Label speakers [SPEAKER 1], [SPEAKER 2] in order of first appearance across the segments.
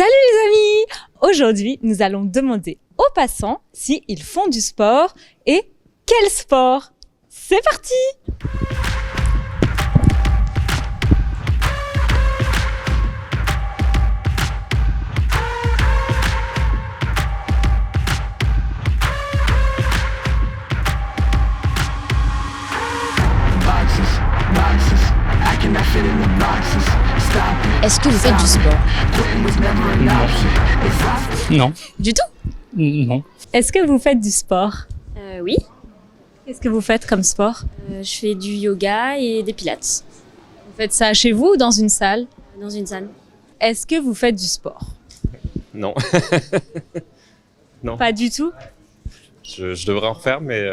[SPEAKER 1] Salut les amis! Aujourd'hui, nous allons demander aux passants s'ils font du sport et quel sport. C'est parti!
[SPEAKER 2] Est-ce que vous faites du sport?
[SPEAKER 3] Non.
[SPEAKER 1] Du tout?
[SPEAKER 3] Non.
[SPEAKER 1] Est-ce que vous faites du sport?
[SPEAKER 2] Oui.
[SPEAKER 1] Qu'est-ce que vous faites comme sport?
[SPEAKER 2] Je fais du yoga et des pilates
[SPEAKER 1] Vous faites ça chez vous ou dans une salle?
[SPEAKER 2] dans une salle.
[SPEAKER 1] Est-ce que vous faites du sport?
[SPEAKER 4] Non. Non.
[SPEAKER 1] Pas du tout?
[SPEAKER 4] Je devrais en refaire, mais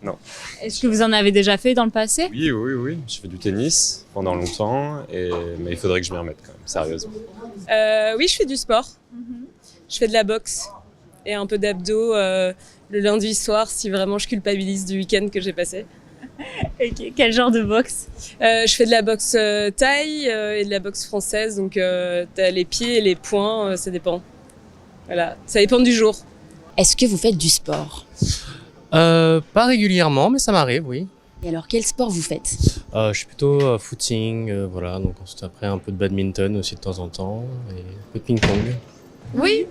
[SPEAKER 4] non.
[SPEAKER 1] Est-ce que vous en avez déjà fait dans le passé?
[SPEAKER 4] Oui. Je fais du tennis pendant longtemps, mais il faudrait que je m'y remette quand même, sérieusement.
[SPEAKER 5] Oui, je fais du sport. Je fais de la boxe et un peu d'abdos le lundi soir si vraiment je culpabilise du week-end que j'ai passé.
[SPEAKER 1] Ok. Quel genre de boxe?
[SPEAKER 5] Je fais de la boxe thaï et de la boxe française, donc t'as les pieds et les poings, ça dépend. Voilà, ça dépend du jour.
[SPEAKER 2] Est-ce que vous faites du sport?
[SPEAKER 3] Pas régulièrement, mais ça m'arrive, oui.
[SPEAKER 2] Et alors, quel sport vous faites?
[SPEAKER 3] Je suis plutôt footing, voilà. Donc ensuite après un peu de badminton aussi de temps en temps et un peu de ping-pong.
[SPEAKER 6] Oui.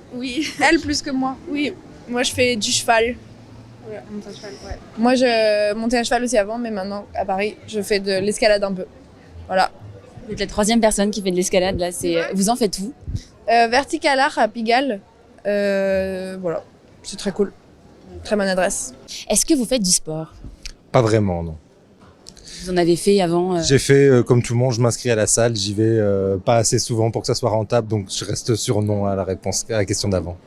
[SPEAKER 6] Elle plus que moi. Oui. Moi, je fais du cheval. Ouais, monter à cheval, ouais. Moi, je montais à cheval aussi avant, mais maintenant, à Paris, je fais de l'escalade un peu. Voilà.
[SPEAKER 2] Vous êtes la troisième personne qui fait de l'escalade, là. Vous en faites où?
[SPEAKER 6] Vertical Art à Pigalle. Voilà. C'est très cool. Très bonne adresse.
[SPEAKER 2] Est-ce que vous faites du sport?
[SPEAKER 7] Pas vraiment, non.
[SPEAKER 2] Vous en avez fait avant?
[SPEAKER 7] J'ai fait comme tout le monde, je m'inscris à la salle, j'y vais pas assez souvent pour que ça soit rentable, donc je reste sur non à la réponse, à la question d'avant.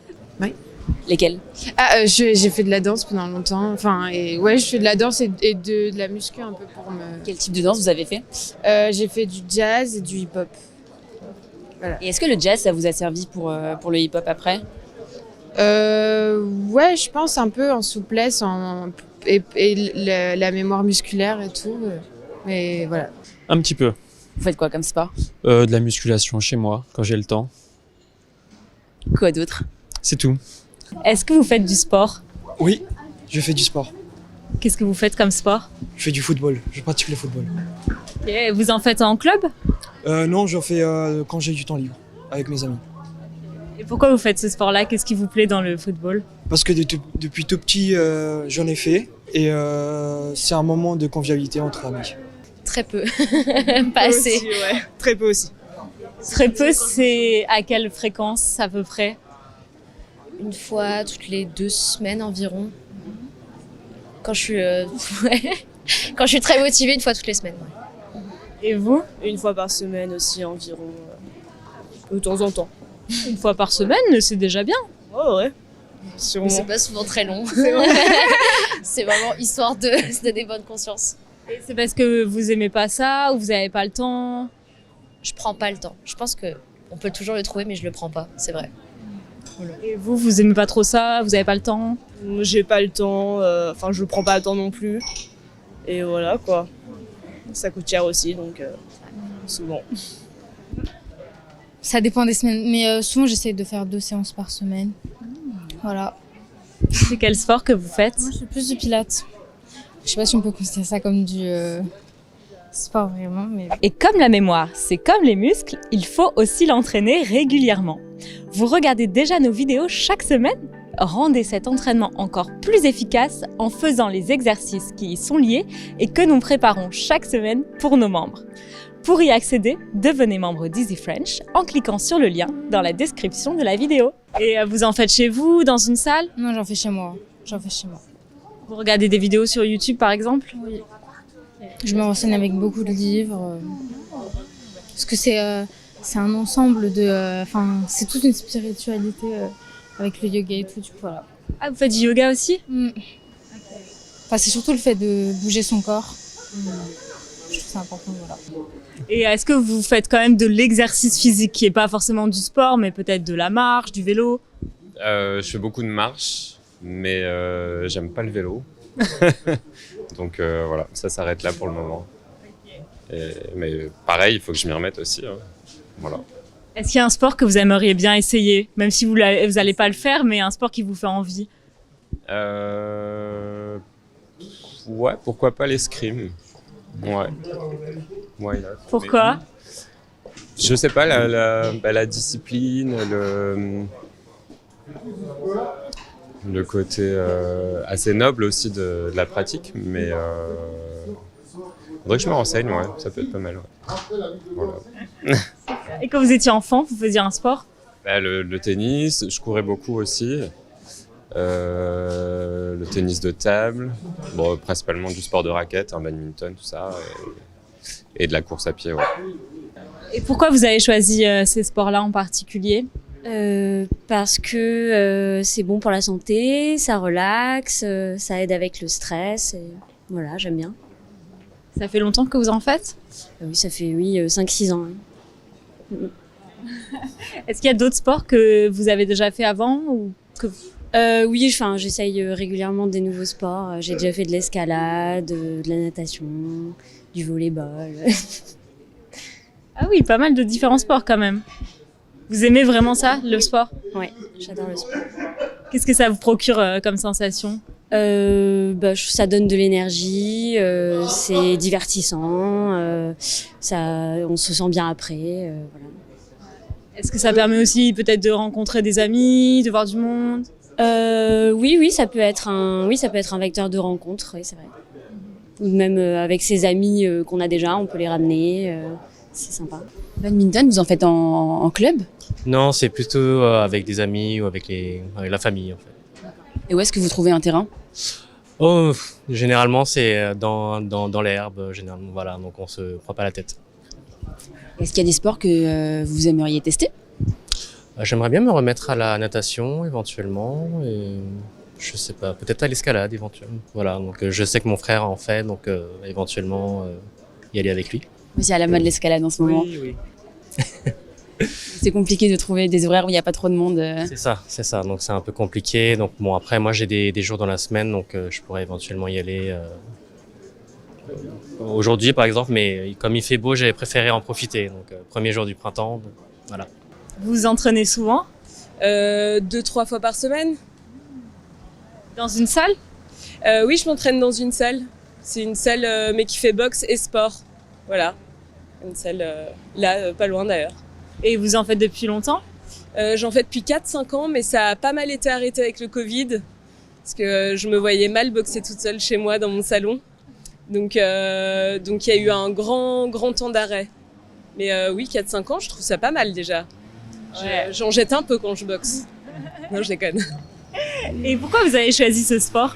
[SPEAKER 2] Lesquels?
[SPEAKER 8] J'ai fait de la danse pendant longtemps. Enfin, et ouais, je fais de la danse et de la muscu un peu pour me.
[SPEAKER 2] Quel type de danse vous avez fait?
[SPEAKER 8] J'ai fait du jazz et du hip-hop.
[SPEAKER 2] Et est-ce que le jazz, ça vous a servi pour le hip-hop après?
[SPEAKER 8] Ouais, je pense un peu en souplesse et la mémoire musculaire et tout. Mais voilà.
[SPEAKER 9] Un petit peu.
[SPEAKER 2] Vous faites quoi comme sport?
[SPEAKER 9] De la musculation chez moi, quand j'ai le temps.
[SPEAKER 2] Quoi d'autre?
[SPEAKER 9] C'est tout.
[SPEAKER 1] Est-ce que vous faites du sport?
[SPEAKER 10] Oui, je fais du sport.
[SPEAKER 1] Qu'est-ce que vous faites comme sport?
[SPEAKER 10] Je fais du football. Je pratique le football.
[SPEAKER 1] Et vous en faites en club?
[SPEAKER 10] Non, j'en fais quand j'ai du temps libre, avec mes amis.
[SPEAKER 1] Et pourquoi vous faites ce sport-là? Qu'est-ce qui vous plaît dans le football?
[SPEAKER 10] Parce que depuis tout petit, j'en ai fait. Et c'est un moment de convivialité entre amis.
[SPEAKER 2] Très peu. Pas assez.
[SPEAKER 5] Aussi, ouais. Très peu aussi.
[SPEAKER 1] Très peu, c'est à quelle fréquence à peu près?
[SPEAKER 11] Une fois toutes les 2 semaines environ. Quand je suis, quand je suis très motivée, une fois toutes les semaines. Ouais.
[SPEAKER 1] Et vous?
[SPEAKER 5] Une fois par semaine aussi environ, de temps en temps.
[SPEAKER 1] Une fois par semaine, c'est déjà bien.
[SPEAKER 5] Oh ouais.
[SPEAKER 11] Mais
[SPEAKER 5] Sûrement.
[SPEAKER 11] c'est pas souvent très long. C'est vraiment histoire de se donner bonne conscience.
[SPEAKER 1] Et c'est parce que vous aimez pas ça ou vous avez pas le temps?
[SPEAKER 11] Je prends pas le temps. Je pense que on peut toujours le trouver, mais je le prends pas, c'est vrai.
[SPEAKER 1] Et vous aimez pas trop ça? Vous avez pas le temps?
[SPEAKER 5] J'ai pas le temps, enfin je prends pas le temps non plus. Et voilà quoi. Ça coûte cher aussi, donc souvent.
[SPEAKER 12] Ça dépend des semaines, mais souvent j'essaie de faire 2 séances par semaine. Voilà.
[SPEAKER 1] C'est quel sport que vous faites?
[SPEAKER 12] Moi je fais plus du pilates. Je sais pas si on peut considérer ça comme du sport vraiment, mais...
[SPEAKER 1] Et comme la mémoire, c'est comme les muscles, il faut aussi l'entraîner régulièrement. Vous regardez déjà nos vidéos chaque semaine? Rendez cet entraînement encore plus efficace en faisant les exercices qui y sont liés et que nous préparons chaque semaine pour nos membres. Pour y accéder, devenez membre d'Easy French en cliquant sur le lien dans la description de la vidéo. Et vous en faites chez vous, dans une salle?
[SPEAKER 12] Non, j'en fais chez moi.
[SPEAKER 1] Vous regardez des vidéos sur YouTube par exemple?
[SPEAKER 12] Oui. Je me renseigne avec beaucoup de livres. Parce que c'est un ensemble de... Enfin, c'est toute une spiritualité avec le yoga et tout, du coup, voilà.
[SPEAKER 1] Ah, vous faites du yoga aussi?
[SPEAKER 12] Enfin, c'est surtout le fait de bouger son corps. Je trouve ça important, voilà.
[SPEAKER 1] Et est-ce que vous faites quand même de l'exercice physique qui n'est pas forcément du sport, mais peut-être de la marche, du vélo?
[SPEAKER 4] Je fais beaucoup de marche, mais j'aime pas le vélo. Donc voilà, ça s'arrête là pour le moment. Mais pareil, il faut que je m'y remette aussi. Voilà.
[SPEAKER 1] Est-ce qu'il y a un sport que vous aimeriez bien essayer, même si vous n'allez pas le faire, mais un sport qui vous fait envie?
[SPEAKER 4] Ouais, pourquoi pas l'escrime. Ouais. Why not?
[SPEAKER 1] Pourquoi?
[SPEAKER 4] Je sais pas, la discipline, le côté assez noble aussi de la pratique, mais faudrait que je me renseigne, ouais, ça peut être pas mal. Ouais. Voilà.
[SPEAKER 1] Et quand vous étiez enfant, vous faisiez un sport?
[SPEAKER 4] Le tennis, je courais beaucoup aussi. Le tennis de table, bon, principalement du sport de raquette, badminton, tout ça, et de la course à pied. Ouais.
[SPEAKER 1] Et pourquoi vous avez choisi ces sports-là en particulier?
[SPEAKER 13] Parce que c'est bon pour la santé, ça relaxe, ça aide avec le stress. Et voilà, j'aime bien.
[SPEAKER 1] Ça fait longtemps que vous en faites?
[SPEAKER 13] Oui, ça fait 5-6 ans. Hein.
[SPEAKER 1] Est-ce qu'il y a d'autres sports que vous avez déjà fait avant ou que...
[SPEAKER 13] Oui, j'essaye régulièrement des nouveaux sports. J'ai déjà fait de l'escalade, de la natation, du volley-ball.
[SPEAKER 1] Ah oui, pas mal de différents sports quand même. Vous aimez vraiment ça, le sport?
[SPEAKER 13] Ouais, j'adore le sport.
[SPEAKER 1] Qu'est-ce que ça vous procure comme sensation?
[SPEAKER 13] Ça donne de l'énergie, c'est divertissant, on se sent bien après. Voilà.
[SPEAKER 1] Est-ce que ça permet aussi peut-être de rencontrer des amis, de voir du monde?
[SPEAKER 13] Oui, ça peut être un vecteur de rencontre, oui, c'est vrai. Ou même avec ses amis qu'on a déjà, on peut les ramener, c'est sympa.
[SPEAKER 2] Badminton, vous en faites en club?
[SPEAKER 3] Non, c'est plutôt avec des amis ou avec la famille en fait.
[SPEAKER 2] Et où est-ce que vous trouvez un terrain?
[SPEAKER 3] Oh, généralement c'est dans l'herbe, généralement, voilà, donc on se prend pas la tête.
[SPEAKER 2] Est-ce qu'il y a des sports que vous aimeriez tester?
[SPEAKER 3] J'aimerais bien me remettre à la natation éventuellement, et je sais pas, peut-être à l'escalade éventuellement. Voilà, donc je sais que mon frère en fait, donc éventuellement y aller avec lui.
[SPEAKER 2] C'est à la mode l'escalade en ce moment.
[SPEAKER 3] Oui.
[SPEAKER 2] C'est compliqué de trouver des horaires où il n'y a pas trop de monde.
[SPEAKER 3] C'est ça, donc c'est un peu compliqué. Donc bon, après moi j'ai des jours dans la semaine, donc je pourrais éventuellement y aller aujourd'hui par exemple, mais comme il fait beau, j'avais préféré en profiter. Donc premier jour du printemps, donc, voilà.
[SPEAKER 1] Vous vous entraînez souvent?
[SPEAKER 5] 2-3 fois par semaine.
[SPEAKER 1] Dans une salle?
[SPEAKER 5] Oui, je m'entraîne dans une salle. C'est une salle mais qui fait boxe et sport. Voilà, une salle là, pas loin d'ailleurs.
[SPEAKER 1] Et vous en faites depuis longtemps?
[SPEAKER 5] J'en fais depuis 4-5 ans, mais ça a pas mal été arrêté avec le Covid. Parce que je me voyais mal boxer toute seule chez moi dans mon salon. Donc il y a eu un grand temps d'arrêt. Mais oui, 4-5 ans, je trouve ça pas mal déjà. Ouais. J'en jette un peu quand je boxe. Non, je déconne.
[SPEAKER 1] Et pourquoi vous avez choisi ce sport?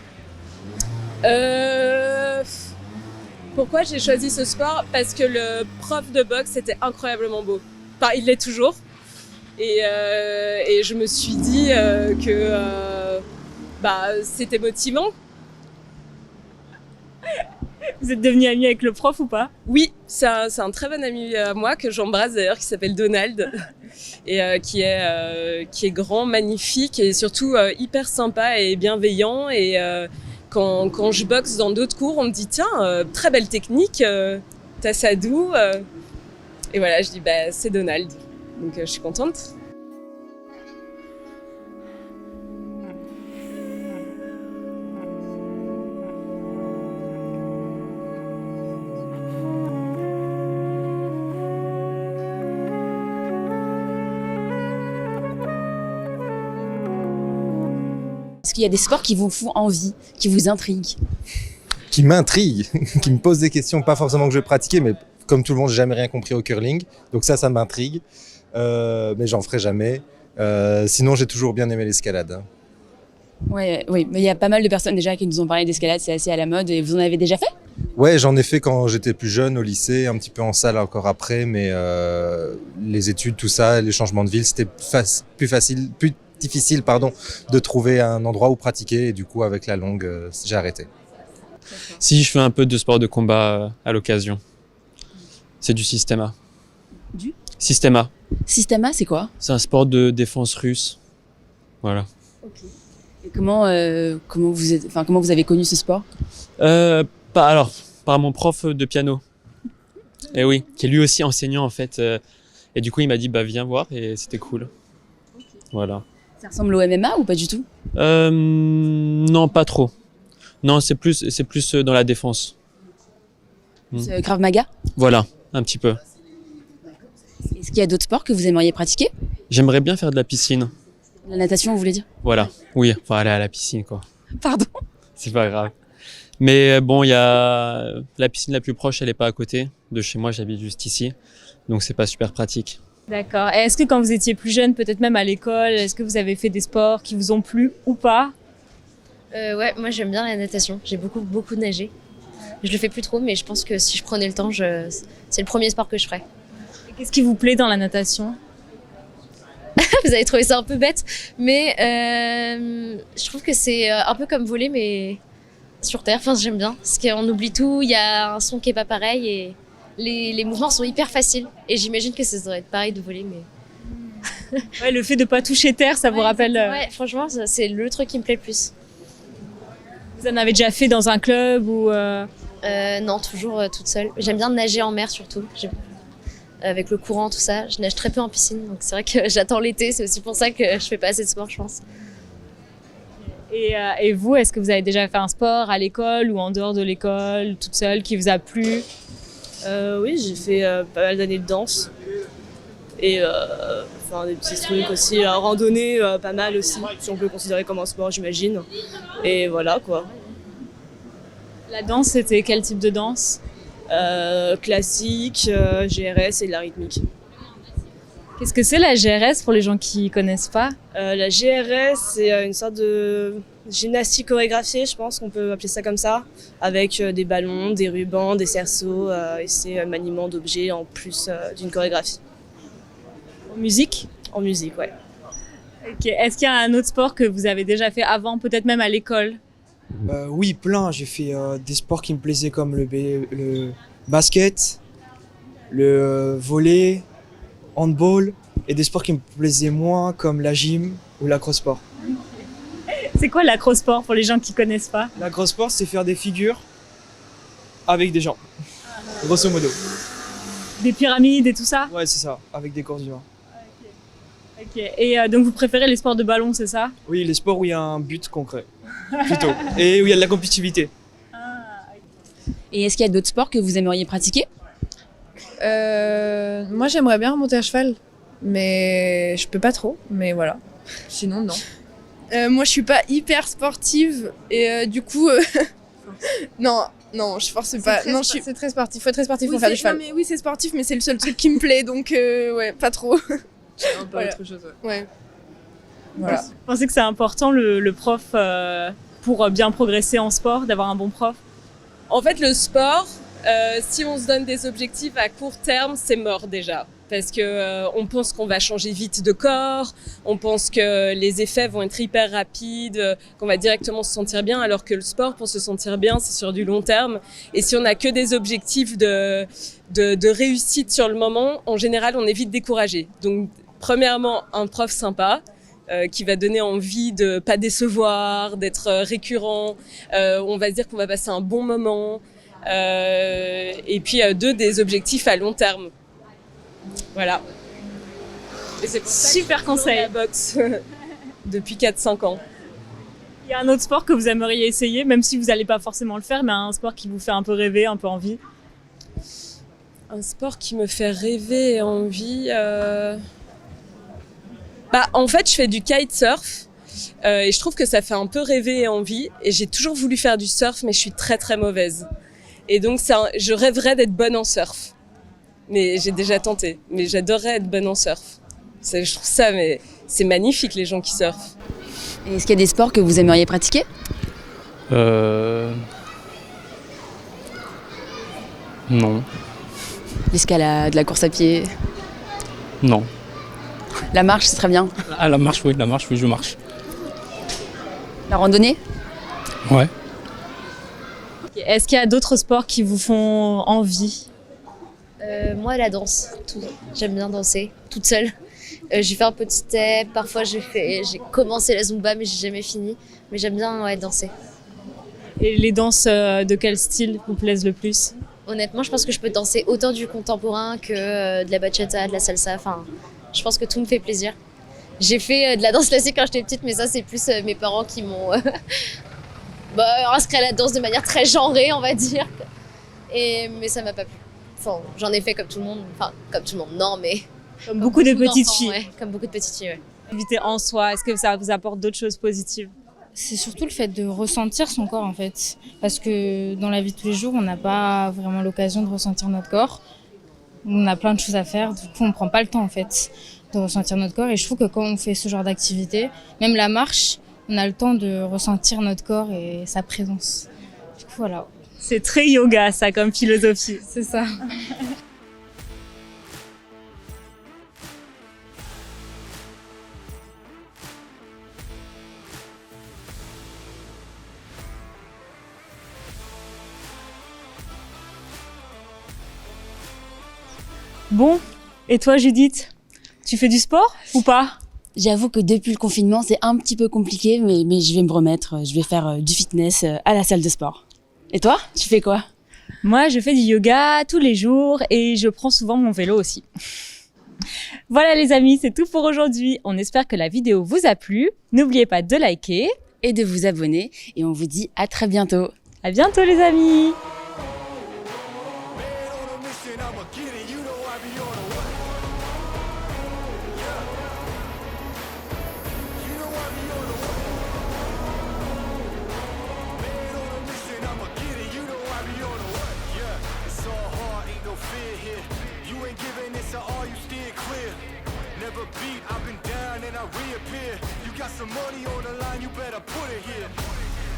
[SPEAKER 5] Pourquoi j'ai choisi ce sport? Parce que le prof de boxe était incroyablement beau. Enfin, il l'est toujours. Et je me suis dit que c'était motivant.
[SPEAKER 1] Vous êtes devenu ami avec le prof ou pas?
[SPEAKER 5] Oui, c'est un très bon ami à moi que j'embrasse d'ailleurs, qui s'appelle Donald et qui est grand, magnifique et surtout hyper sympa et bienveillant. Et quand je boxe dans d'autres cours, on me dit tiens, très belle technique, t'as ça d'où? Et voilà, je dis c'est Donald, donc je suis contente.
[SPEAKER 2] Est-ce qu'il y a des sports qui vous font envie, qui vous intriguent?
[SPEAKER 7] Qui m'intrigue, qui me pose des questions, pas forcément que je vais pratiquer, mais comme tout le monde, j'ai jamais rien compris au curling. Donc ça m'intrigue, mais j'en ferai jamais. Sinon, j'ai toujours bien aimé l'escalade. Hein.
[SPEAKER 2] Ouais, oui, mais il y a pas mal de personnes déjà qui nous ont parlé d'escalade, c'est assez à la mode. Et vous en avez déjà fait?
[SPEAKER 7] Ouais, j'en ai fait quand j'étais plus jeune, au lycée, un petit peu en salle encore après, mais les études, tout ça, les changements de ville, c'était plus difficile de trouver un endroit où pratiquer, et du coup, avec la longue, j'ai arrêté.
[SPEAKER 9] Si, je fais un peu de sport de combat à l'occasion. C'est du Systema.
[SPEAKER 2] Du
[SPEAKER 9] Systema.
[SPEAKER 2] Systema, c'est quoi?
[SPEAKER 9] C'est un sport de défense russe. Voilà.
[SPEAKER 2] Ok. Et comment vous avez connu ce sport?
[SPEAKER 9] Par mon prof de piano. Et oui, qui est lui aussi enseignant en fait. Et du coup, il m'a dit, bah viens voir, et c'était cool. Voilà.
[SPEAKER 2] Ça ressemble au MMA ou pas du tout?
[SPEAKER 9] Non, pas trop. Non, c'est plus dans la défense.
[SPEAKER 2] C'est Krav Maga?
[SPEAKER 9] Voilà, un petit peu.
[SPEAKER 2] Est-ce qu'il y a d'autres sports que vous aimeriez pratiquer?
[SPEAKER 9] J'aimerais bien faire de la piscine.
[SPEAKER 2] La natation, vous voulez dire?
[SPEAKER 9] Voilà, oui, enfin aller à la piscine, quoi.
[SPEAKER 2] Pardon?
[SPEAKER 9] C'est pas grave. Mais bon, il y a la piscine la plus proche, elle est pas à côté de chez moi, j'habite juste ici. Donc c'est pas super pratique.
[SPEAKER 1] D'accord. Et est-ce que quand vous étiez plus jeune, peut-être même à l'école, est-ce que vous avez fait des sports qui vous ont plu ou pas?
[SPEAKER 11] Ouais, moi j'aime bien la natation. J'ai beaucoup nagé. Je le fais plus trop, mais je pense que si je prenais le temps, c'est le premier sport que je ferais.
[SPEAKER 1] Et qu'est-ce qui vous plaît dans la natation?
[SPEAKER 11] Vous avez trouvé ça un peu bête, mais je trouve que c'est un peu comme voler, mais sur terre. Enfin, j'aime bien. Parce qu'on oublie tout, il y a un son qui est pas pareil et les mouvements sont hyper faciles. Et j'imagine que ça devrait être pareil de voler, mais...
[SPEAKER 1] Ouais, le fait de pas toucher terre, ça vous rappelle...
[SPEAKER 11] Ouais, franchement, c'est le truc qui me plaît le plus.
[SPEAKER 1] Vous en avez déjà fait dans un club ou...
[SPEAKER 11] Non, toujours toute seule. J'aime bien nager en mer surtout. Avec le courant, tout ça. Je nage très peu en piscine, donc c'est vrai que j'attends l'été. C'est aussi pour ça que je fais pas assez de sport, je pense.
[SPEAKER 1] Et vous, est-ce que vous avez déjà fait un sport à l'école ou en dehors de l'école, toute seule, qui vous a plu?
[SPEAKER 14] Oui, j'ai fait pas mal d'années de danse. Et enfin, des petits trucs aussi. Randonnée, pas mal aussi, si on peut le considérer comme un sport, j'imagine. Et voilà, quoi.
[SPEAKER 1] La danse, c'était quel type de danse?
[SPEAKER 14] Classique, GRS et de la rythmique.
[SPEAKER 1] Qu'est-ce que c'est la GRS pour les gens qui connaissent pas?
[SPEAKER 14] La GRS, c'est une sorte de gymnastique chorégraphiée, je pense qu'on peut appeler ça comme ça, avec des ballons, des rubans, des cerceaux, et c'est un maniement d'objets en plus d'une chorégraphie.
[SPEAKER 1] En musique?
[SPEAKER 14] En musique, ouais.
[SPEAKER 1] Ok. Est-ce qu'il y a un autre sport que vous avez déjà fait avant, peut-être même à l'école?
[SPEAKER 10] Oui, plein. J'ai fait des sports qui me plaisaient comme le basket, le volley, handball, et des sports qui me plaisaient moins comme la gym ou l'acrosport.
[SPEAKER 1] C'est quoi l'acrosport pour les gens qui connaissent pas?
[SPEAKER 10] L'acrosport, c'est faire des figures avec des gens, grosso modo.
[SPEAKER 1] Des pyramides et tout ça?
[SPEAKER 10] Ouais, c'est ça, avec des corps humains.
[SPEAKER 1] Ok. Et donc vous préférez les sports de ballon, c'est ça?
[SPEAKER 10] Oui, les sports où il y a un but concret, plutôt, et où il y a de la compétitivité.
[SPEAKER 2] Et est-ce qu'il y a d'autres sports que vous aimeriez pratiquer?
[SPEAKER 6] Moi, j'aimerais bien remonter à cheval, mais je peux pas trop, mais voilà. Sinon, non. Moi, je suis pas hyper sportive, et du coup... non, je force pas. Non, c'est très sportif. Faut être très sportif pour faire du cheval. Non, mais oui, c'est sportif, mais c'est le seul truc qui me plaît, donc ouais, pas trop.
[SPEAKER 5] Un peu autre chose,
[SPEAKER 6] ouais. Voilà.
[SPEAKER 1] Vous pensez que c'est important le prof pour bien progresser en sport, d'avoir un bon prof?
[SPEAKER 5] En fait, le sport, si on se donne des objectifs à court terme, c'est mort déjà. Parce que on pense qu'on va changer vite de corps, on pense que les effets vont être hyper rapides, qu'on va directement se sentir bien, alors que le sport, pour se sentir bien, c'est sur du long terme. Et si on n'a que des objectifs de réussite sur le moment, en général, on est vite découragé. Donc, premièrement, un prof sympa, qui va donner envie de pas décevoir, d'être récurrent. On va se dire qu'on va passer un bon moment. Et puis, des objectifs à long terme. Voilà. Et c'est pour ça
[SPEAKER 1] Super conseil.
[SPEAKER 5] La boxe depuis 4-5 ans.
[SPEAKER 1] Il y a un autre sport que vous aimeriez essayer, même si vous n'allez pas forcément le faire, mais un sport qui vous fait un peu rêver, un peu envie?
[SPEAKER 5] Un sport qui me fait rêver et envie... en fait, je fais du kitesurf et je trouve que ça fait un peu rêver et envie. Et j'ai toujours voulu faire du surf, mais je suis très très mauvaise. Et donc, je rêverais d'être bonne en surf. Mais j'ai déjà tenté. Mais j'adorerais être bonne en surf. Je trouve ça, mais c'est magnifique les gens qui surfent.
[SPEAKER 2] Et est-ce qu'il y a des sports que vous aimeriez pratiquer?
[SPEAKER 9] Non.
[SPEAKER 2] L'escalade, la course à pied?
[SPEAKER 9] Non.
[SPEAKER 2] La marche, c'est très bien.
[SPEAKER 9] Ah, la marche, oui, je marche.
[SPEAKER 2] La randonnée?
[SPEAKER 9] Ouais.
[SPEAKER 1] Est-ce qu'il y a d'autres sports qui vous font envie?
[SPEAKER 11] Moi, la danse. J'aime bien danser, toute seule. J'ai fait un peu de step, parfois j'ai commencé la zumba, mais j'ai jamais fini. Mais j'aime bien danser.
[SPEAKER 1] Et les danses de quel style vous plaisent le plus?
[SPEAKER 11] Honnêtement, je pense que je peux danser autant du contemporain que de la bachata, de la salsa. Enfin, je pense que tout me fait plaisir. J'ai fait de la danse classique quand j'étais petite, mais ça, c'est plus mes parents qui m'ont inscrit à la danse de manière très genrée, on va dire. Mais ça m'a pas plu. Enfin, j'en ai fait comme tout le monde. Enfin, comme tout le monde, non, mais...
[SPEAKER 1] Comme beaucoup de petites filles.
[SPEAKER 11] Ouais, comme beaucoup de petites filles, ouais.
[SPEAKER 1] Activité en soi, est-ce que ça vous apporte d'autres choses positives?
[SPEAKER 12] C'est surtout le fait de ressentir son corps en fait. Parce que dans la vie de tous les jours, on n'a pas vraiment l'occasion de ressentir notre corps. On a plein de choses à faire, du coup on prend pas le temps en fait de ressentir notre corps. Et je trouve que quand on fait ce genre d'activité, même la marche, on a le temps de ressentir notre corps et sa présence. Du coup voilà.
[SPEAKER 1] C'est très yoga ça comme philosophie.
[SPEAKER 12] C'est ça.
[SPEAKER 1] Bon, et toi Judith, tu fais du sport ou pas?
[SPEAKER 2] J'avoue que depuis le confinement, c'est un petit peu compliqué, mais je vais me remettre. Je vais faire du fitness à la salle de sport. Et toi, tu fais quoi?
[SPEAKER 1] Moi, je fais du yoga tous les jours et je prends souvent mon vélo aussi. Voilà les amis, c'est tout pour aujourd'hui. On espère que la vidéo vous a plu. N'oubliez pas de liker
[SPEAKER 2] et de vous abonner. Et on vous dit à très bientôt.
[SPEAKER 1] À bientôt les amis.
[SPEAKER 15] Never beat, I've been down and I reappear. You got some money on the line, you better put it here.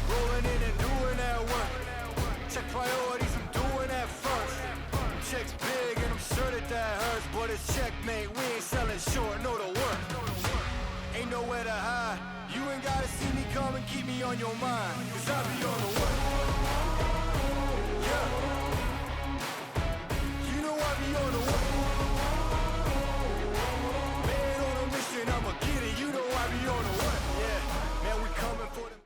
[SPEAKER 15] Rolling in and doing that work. Check priorities, I'm doing that first. Check's big and I'm sure that hurts, but it's checkmate, we ain't selling short, no the work. Ain't nowhere to hide, you ain't gotta see me come and keep me on your mind, cause I be on the work.